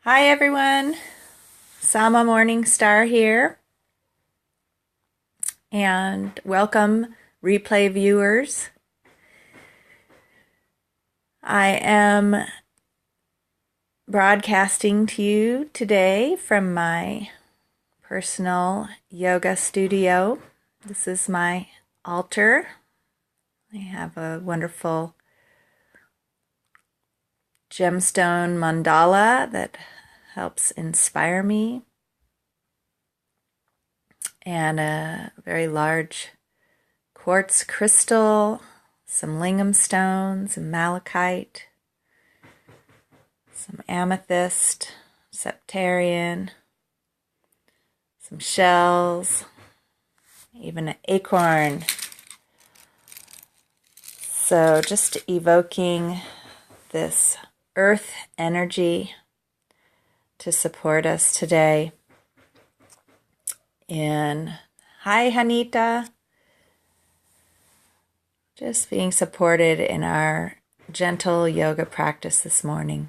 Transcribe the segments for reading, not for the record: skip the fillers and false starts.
Hi everyone, Sama Morningstar here, and welcome replay viewers. I am broadcasting to you today from my personal yoga studio. This is my altar. I have a wonderful gemstone mandala that helps inspire me, and a very large quartz crystal, some lingam stones, some malachite, some amethyst, septarian, some shells, even an acorn. So just evoking this earth energy to support us today. And hi, Hanita. Just being supported in our gentle yoga practice this morning.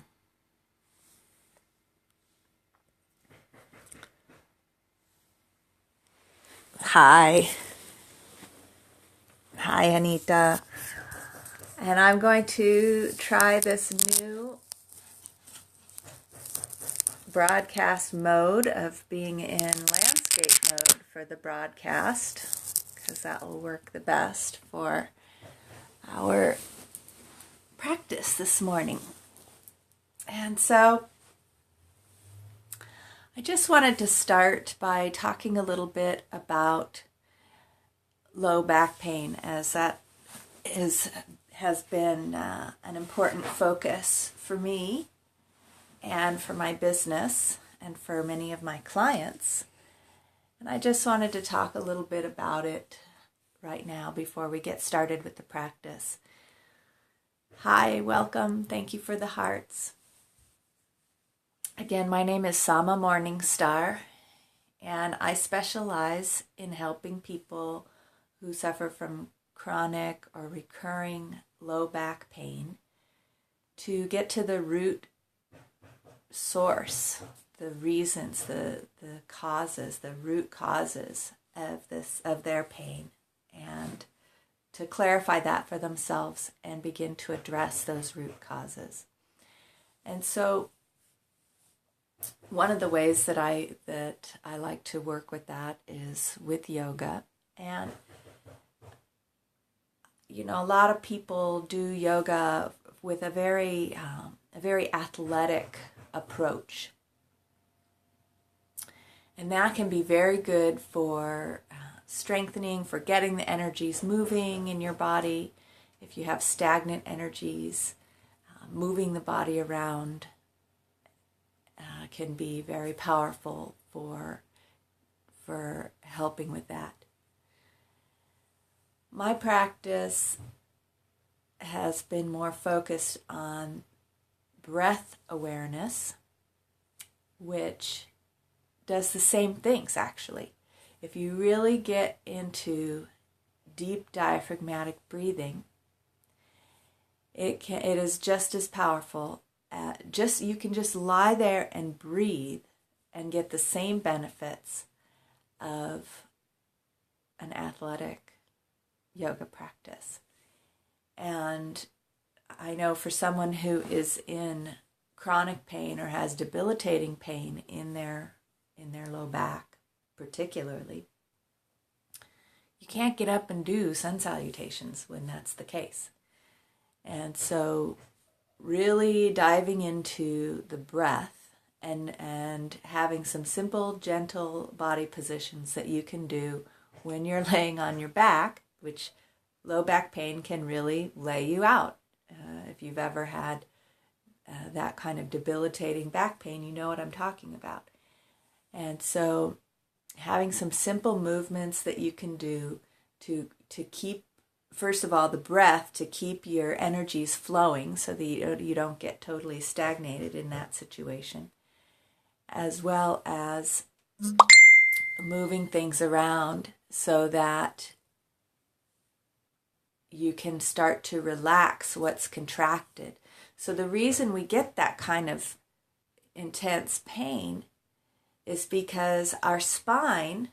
Hi. Hi, Anita. And I'm going to try this new broadcast mode of being in landscape mode for the broadcast, because that will work the best for our practice this morning. And so I just wanted to start by talking a little bit about low back pain, as that has been an important focus for me and for my business and for many of my clients. And I just wanted to talk a little bit about it right now before we get started with the practice. Hi, welcome. Thank you for the hearts. Again, my name is Sama Morningstar, and I specialize in helping people who suffer from chronic or recurring low back pain to get to the root source, the reasons, the causes, the root causes of their pain, and to clarify that for themselves and begin to address those root causes. And so one of the ways that I like to work with that is with yoga. And a lot of people do yoga with a very athletic approach, and that can be very good for strengthening, for getting the energies moving in your body. If you have stagnant energies, moving the body around can be very powerful for helping with that. My practice has been more focused on breath awareness, which does the same things actually. If you really get into deep diaphragmatic breathing, it is just as powerful. You can just lie there and breathe and get the same benefits of an athletic yoga practice. And I know for someone who is in chronic pain or has debilitating pain in their low back particularly, you can't get up and do sun salutations when that's the case. And so really diving into the breath and having some simple, gentle body positions that you can do when you're laying on your back, which low back pain can really lay you out. If you've ever had that kind of debilitating back pain, you know what I'm talking about. And so having some simple movements that you can do to keep, first of all, the breath, to keep your energies flowing so that you don't get totally stagnated in that situation, as well as moving things around so that you can start to relax what's contracted. So the reason we get that kind of intense pain is because our spine,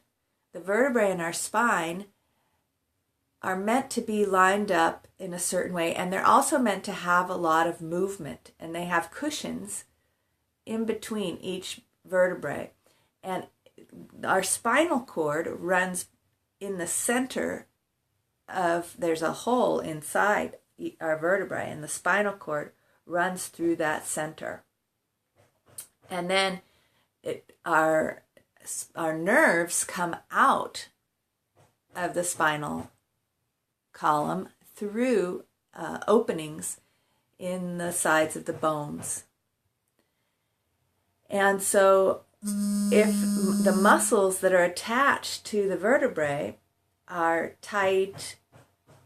the vertebrae in our spine, are meant to be lined up in a certain way, and they're also meant to have a lot of movement, and they have cushions in between each vertebrae. And our spinal cord runs in the center of, there's a hole inside our vertebrae, and the spinal cord runs through that center. And then our nerves come out of the spinal column through openings in the sides of the bones. And so if the muscles that are attached to the vertebrae are tight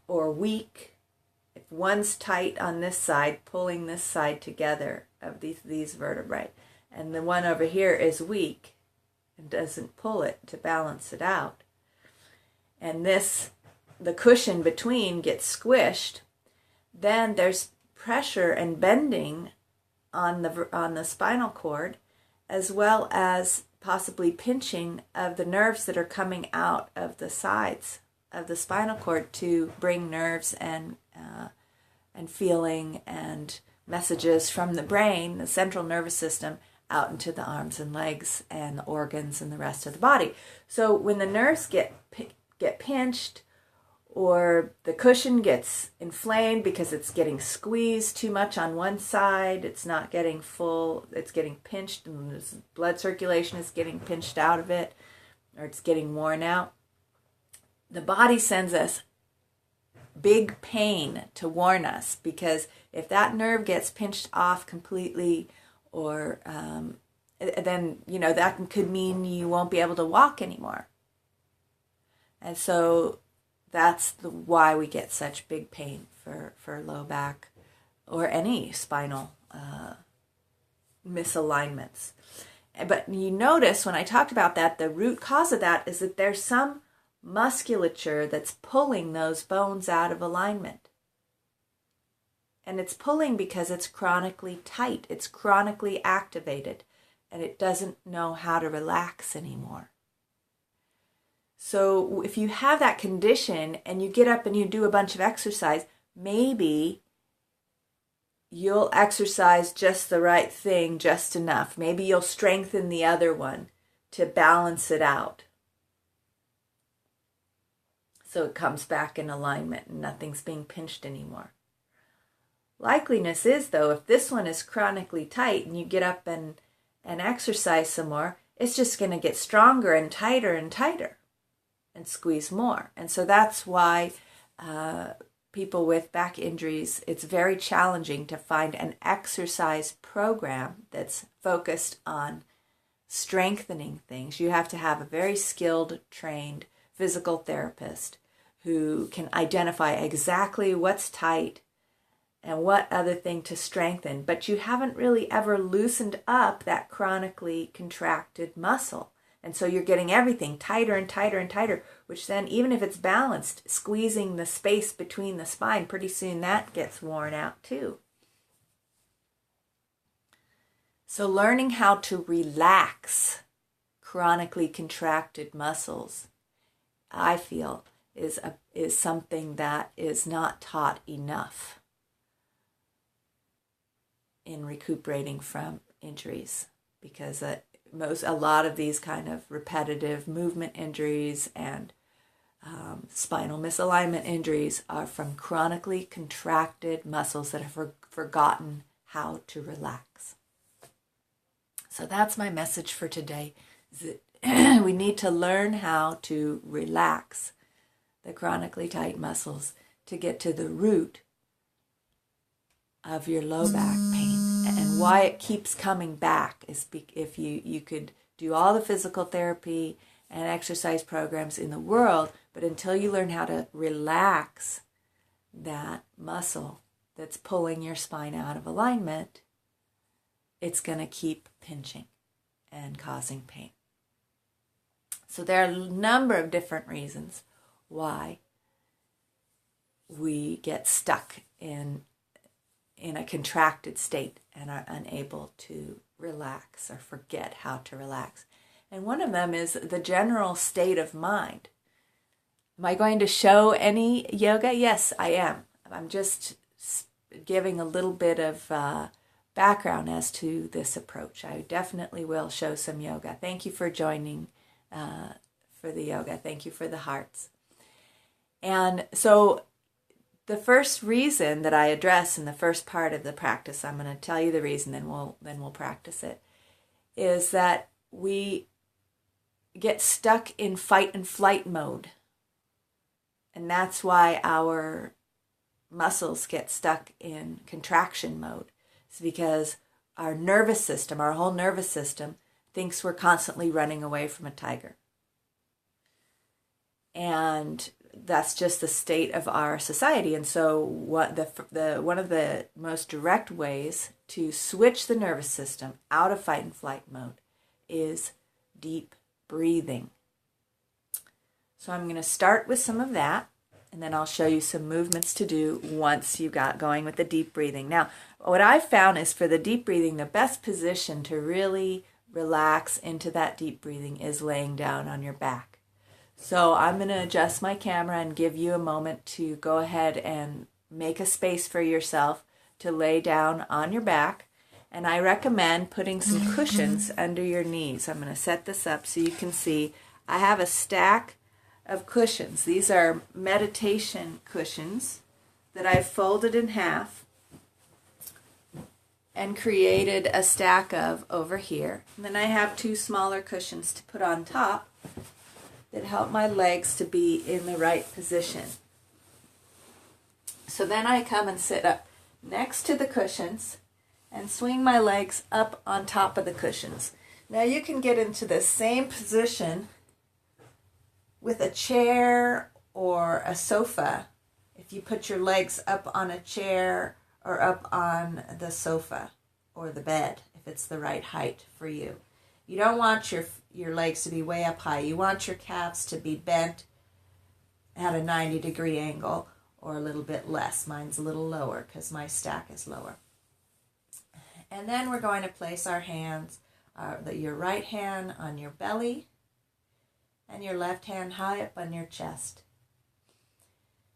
or weak, if one's tight on this side, pulling this side together of these vertebrae, and the one over here is weak and doesn't pull it to balance it out, and the cushion between gets squished, then there's pressure and bending on the spinal cord, as well as possibly pinching of the nerves that are coming out of the sides of the spinal cord to bring nerves and feeling and messages from the brain, the central nervous system, out into the arms and legs and the organs and the rest of the body. So when the nerves get pinched, or the cushion gets inflamed because it's getting squeezed too much on one side, it's not getting full, it's getting pinched, and the blood circulation is getting pinched out of it, or it's getting worn out, the body sends us big pain to warn us, because if that nerve gets pinched off completely, or then that could mean you won't be able to walk anymore. And so that's why we get such big pain for low back or any spinal misalignments. But you notice when I talked about that, the root cause of that is that there's some musculature that's pulling those bones out of alignment. And it's pulling because it's chronically tight, it's chronically activated, and it doesn't know how to relax anymore. So if you have that condition and you get up and you do a bunch of exercise, maybe you'll exercise just the right thing, just enough. Maybe you'll strengthen the other one to balance it out, so it comes back in alignment and nothing's being pinched anymore. Likeliness is, though, if this one is chronically tight and you get up and exercise some more, it's just going to get stronger and tighter and squeeze more. And so that's why people with back injuries, it's very challenging to find an exercise program that's focused on strengthening things. You have to have a very skilled, trained physical therapist who can identify exactly what's tight and what other thing to strengthen. But you haven't really ever loosened up that chronically contracted muscle. And so you're getting everything tighter and tighter and tighter, which then, even if it's balanced, squeezing the space between the spine, pretty soon that gets worn out too. So learning how to relax chronically contracted muscles, I feel, is something that is not taught enough in recuperating from injuries, because a lot of these kind of repetitive movement injuries and spinal misalignment injuries are from chronically contracted muscles that have forgotten how to relax. So that's my message for today, is that we need to learn how to relax the chronically tight muscles to get to the root of your low back pain. And why it keeps coming back is if you could do all the physical therapy and exercise programs in the world, but until you learn how to relax that muscle that's pulling your spine out of alignment, it's going to keep pinching and causing pain. So there are a number of different reasons why we get stuck in a contracted state and are unable to relax or forget how to relax. And one of them is the general state of mind. Am I going to show any yoga? Yes, I am. I'm just giving a little bit of background as to this approach. I definitely will show some yoga. Thank you for joining for the yoga. Thank you for the hearts. And so the first reason that I address in the first part of the practice, I'm going to tell you the reason, then we'll practice it, is that we get stuck in fight and flight mode. And that's why our muscles get stuck in contraction mode. It's because our nervous system, our whole nervous system, thinks we're constantly running away from a tiger. And that's just the state of our society. And so one of the most direct ways to switch the nervous system out of fight and flight mode is deep breathing. So I'm going to start with some of that, and then I'll show you some movements to do once you got going with the deep breathing. Now, what I've found is for the deep breathing, the best position to really relax into that deep breathing is laying down on your back. So I'm going to adjust my camera and give you a moment to go ahead and make a space for yourself to lay down on your back. And I recommend putting some cushions under your knees. I'm going to set this up so you can see. I have a stack of cushions. These are meditation cushions that I've folded in half and created a stack of over here. And then I have two smaller cushions to put on top that help my legs to be in the right position. So then I come and sit up next to the cushions and swing my legs up on top of the cushions. Now you can get into the same position with a chair or a sofa if you put your legs up on a chair or up on the sofa or the bed, if it's the right height for you. You don't want your legs to be way up high. You want your calves to be bent at a 90-degree angle or a little bit less. Mine's a little lower because my stack is lower. And then we're going to place our hands, your right hand on your belly and your left hand high up on your chest.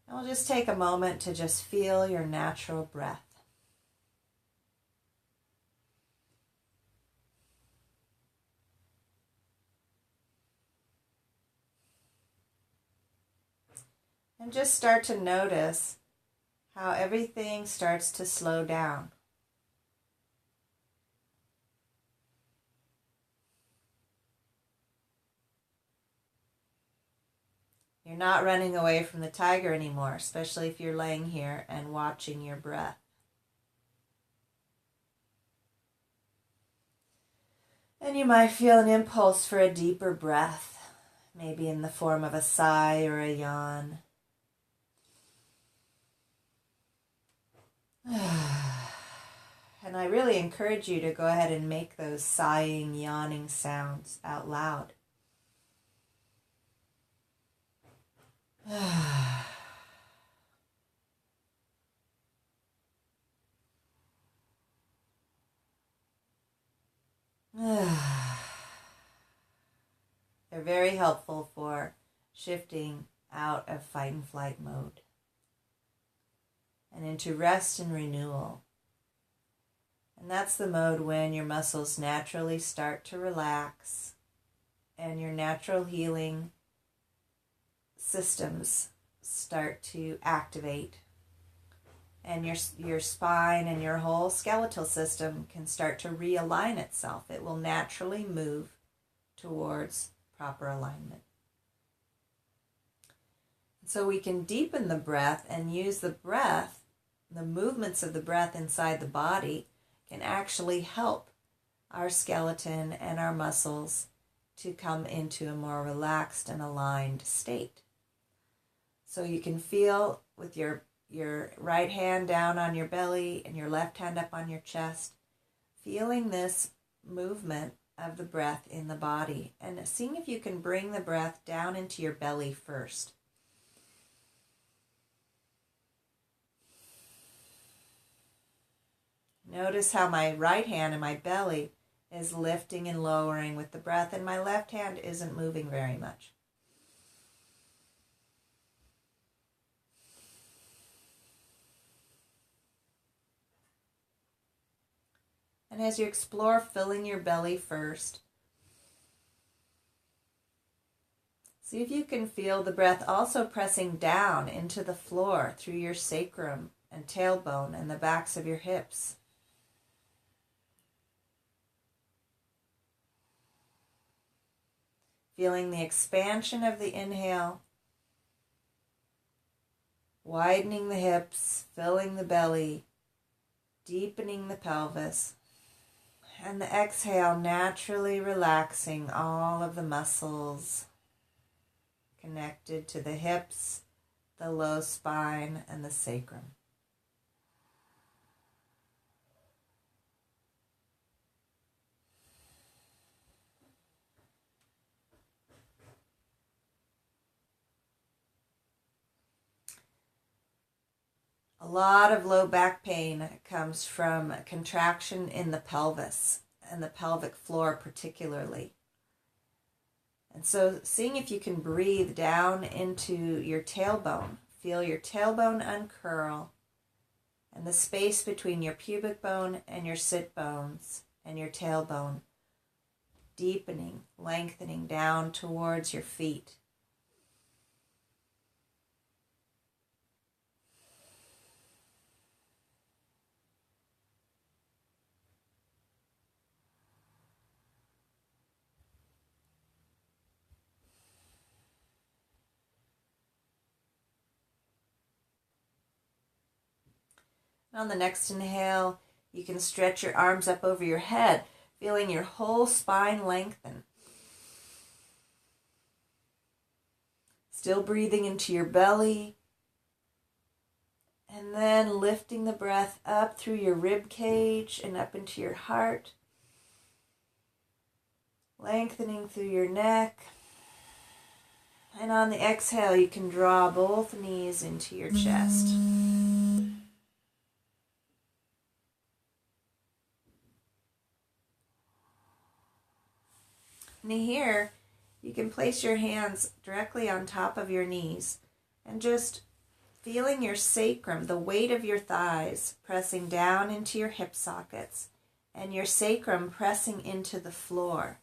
And we'll just take a moment to just feel your natural breath. And just start to notice how everything starts to slow down. You're not running away from the tiger anymore, especially if you're laying here and watching your breath. And you might feel an impulse for a deeper breath, maybe in the form of a sigh or a yawn. And I really encourage you to go ahead and make those sighing, yawning sounds out loud. They're very helpful for shifting out of fight and flight mode and into rest and renewal. And that's the mode when your muscles naturally start to relax and your natural healing systems start to activate, and your spine and your whole skeletal system can start to realign itself. It will naturally move towards proper alignment. So we can deepen the breath and use the breath, the movements of the breath inside the body can actually help our skeleton and our muscles to come into a more relaxed and aligned state. So you can feel with your right hand down on your belly and your left hand up on your chest, feeling this movement of the breath in the body and seeing if you can bring the breath down into your belly first. Notice how my right hand and my belly is lifting and lowering with the breath, and my left hand isn't moving very much. And as you explore filling your belly first, see if you can feel the breath also pressing down into the floor through your sacrum and tailbone and the backs of your hips. Feeling the expansion of the inhale, widening the hips, filling the belly, deepening the pelvis, and the exhale naturally relaxing all of the muscles connected to the hips, the low spine, and the sacrum. A lot of low back pain comes from contraction in the pelvis and the pelvic floor particularly. And so seeing if you can breathe down into your tailbone, feel your tailbone uncurl and the space between your pubic bone and your sit bones and your tailbone deepening, lengthening down towards your feet. On the next inhale, you can stretch your arms up over your head, feeling your whole spine lengthen. Still breathing into your belly, and then lifting the breath up through your rib cage and up into your heart, lengthening through your neck. And on the exhale, you can draw both knees into your chest. And here, you can place your hands directly on top of your knees and just feeling your sacrum, the weight of your thighs pressing down into your hip sockets and your sacrum pressing into the floor.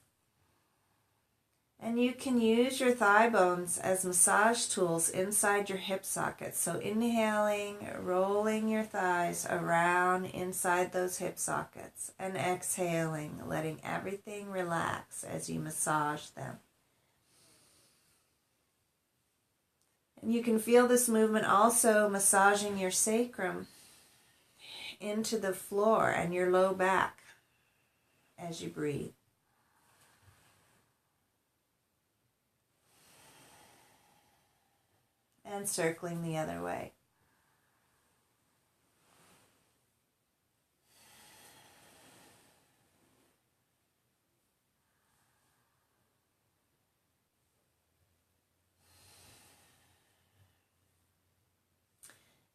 And you can use your thigh bones as massage tools inside your hip sockets. So inhaling, rolling your thighs around inside those hip sockets, and exhaling, letting everything relax as you massage them. And you can feel this movement also massaging your sacrum into the floor and your low back as you breathe. And circling the other way.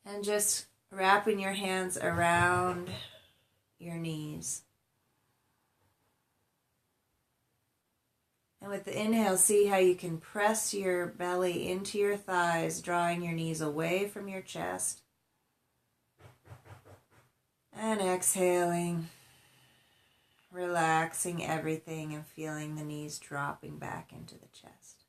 And just wrapping your hands around your knees. And with the inhale, see how you can press your belly into your thighs, drawing your knees away from your chest. And exhaling, relaxing everything and feeling the knees dropping back into the chest.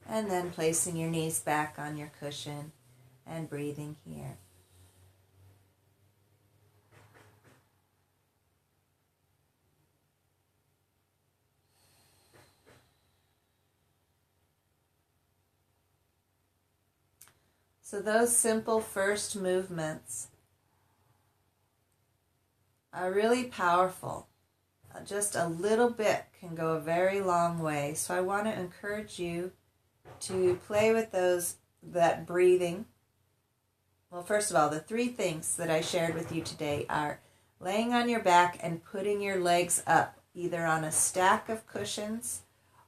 And then placing your knees back on your cushion and breathing here. So those simple first movements are really powerful. Just a little bit can go a very long way. So I want to encourage you to play with that breathing. Well, first of all, the three things that I shared with you today are laying on your back and putting your legs up, either on a stack of cushions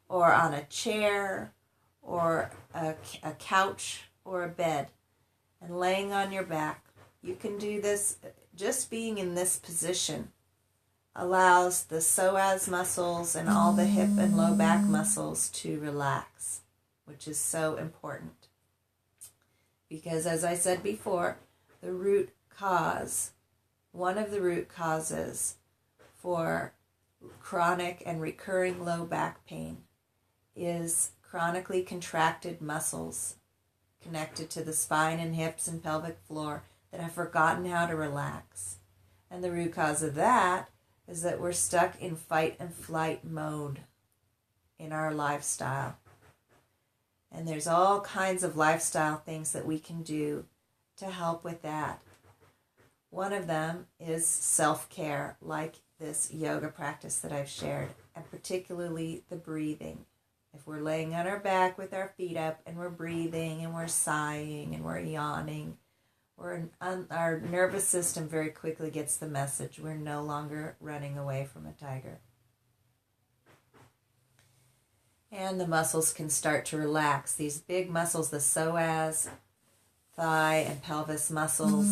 or on a chair or a couch or a bed and laying on your back. You can do this, just being in this position allows the psoas muscles and all the hip and low back muscles to relax, which is so important. Because as I said before, the root cause, one of the root causes for chronic and recurring low back pain is chronically contracted muscles connected to the spine and hips and pelvic floor that have forgotten how to relax. And the root cause of that is that we're stuck in fight and flight mode in our lifestyle. And there's all kinds of lifestyle things that we can do to help with that. One of them is self-care, like this yoga practice that I've shared, and particularly the breathing. If we're laying on our back with our feet up and we're breathing and we're sighing and we're yawning, our nervous system very quickly gets the message. We're no longer running away from a tiger. And the muscles can start to relax. These big muscles, the psoas, thigh, and pelvis muscles,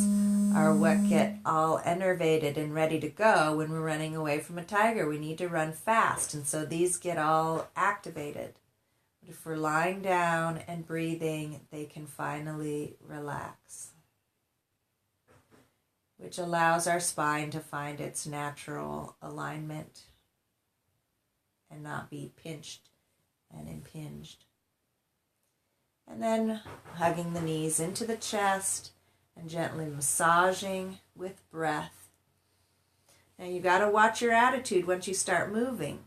are what get all enervated and ready to go when we're running away from a tiger. We need to run fast, and so these get all activated. But if we're lying down and breathing, they can finally relax, which allows our spine to find its natural alignment and not be pinched and impinged. And then hugging the knees into the chest and gently massaging with breath. Now you got to watch your attitude once you start moving,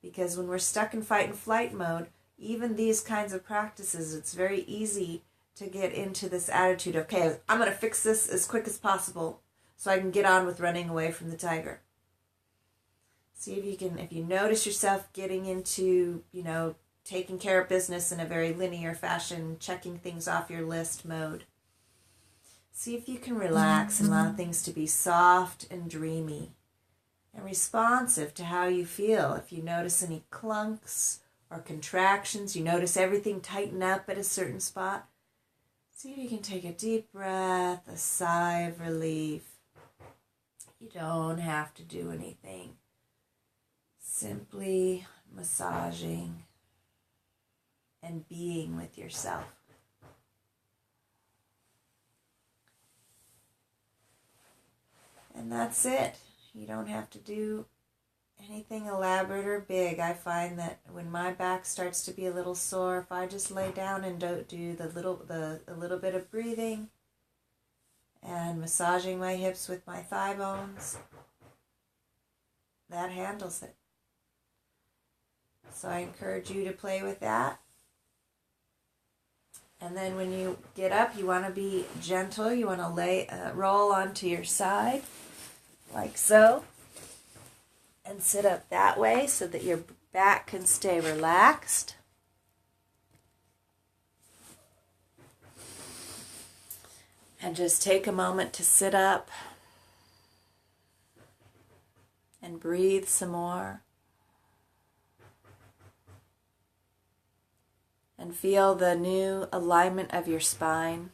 because when we're stuck in fight and flight mode, even these kinds of practices, it's very easy to get into this attitude of, okay, I'm going to fix this as quick as possible so I can get on with running away from the tiger. See if you can, if you notice yourself getting into, taking care of business in a very linear fashion, checking things off your list mode. See if you can relax and allow things to be soft and dreamy and responsive to how you feel. If you notice any clunks or contractions, you notice everything tighten up at a certain spot, see if you can take a deep breath, a sigh of relief. You don't have to do anything. Simply massaging and being with yourself. And that's it. You don't have to do anything elaborate or big. I find that when my back starts to be a little sore, if I just lay down and don't do a little bit of breathing and massaging my hips with my thigh bones, that handles it. So I encourage you to play with that. And then when you get up, you want to be gentle. You want to roll onto your side, like so. And sit up that way so that your back can stay relaxed. And just take a moment to sit up and breathe some more. And feel the new alignment of your spine.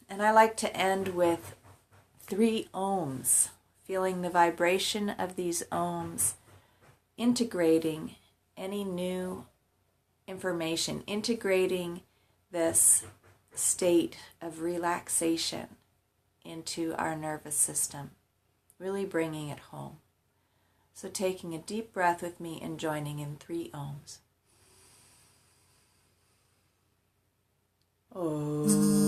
And I like to end with 3 ohms, feeling the vibration of these ohms, integrating any new information, integrating this state of relaxation into our nervous system, really bringing it home. So taking a deep breath with me and joining in 3 ohms. Oh.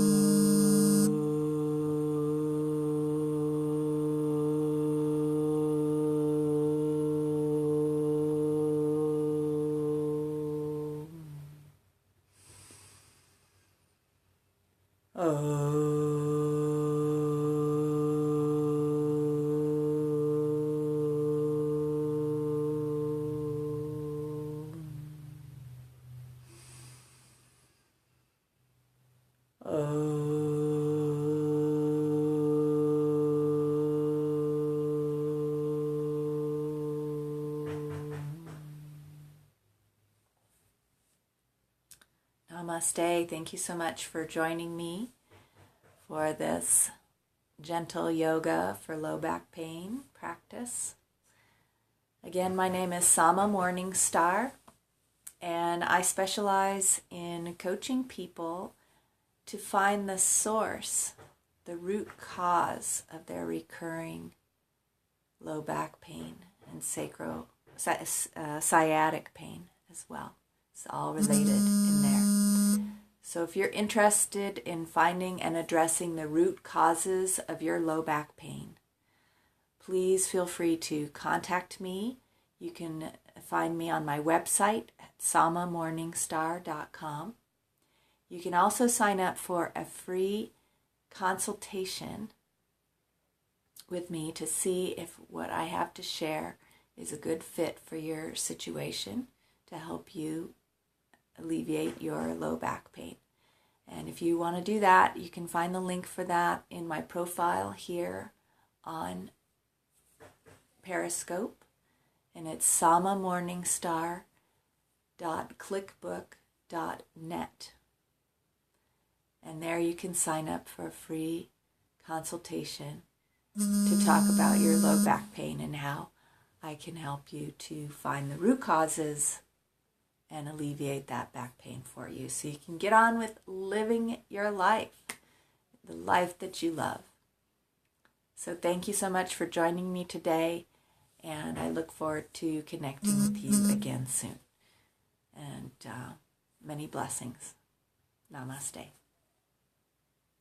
Namaste. Thank you so much for joining me for this gentle yoga for low back pain practice. Again, my name is Sama Morningstar, and I specialize in coaching people to find the source, the root cause of their recurring low back pain and sciatic pain as well. It's all related in there. So if you're interested in finding and addressing the root causes of your low back pain, please feel free to contact me. You can find me on my website at samamorningstar.com. You can also sign up for a free consultation with me to see if what I have to share is a good fit for your situation to help you alleviate your low back pain. And if you want to do that, you can find the link for that in my profile here on Periscope. And it's samamorningstar.clickbook.net. And there you can sign up for a free consultation to talk about your low back pain and how I can help you to find the root causes and alleviate that back pain for you so you can get on with living your life, the life that you love. So thank you so much for joining me today, and I look forward to connecting with you again soon. And many blessings. Namaste.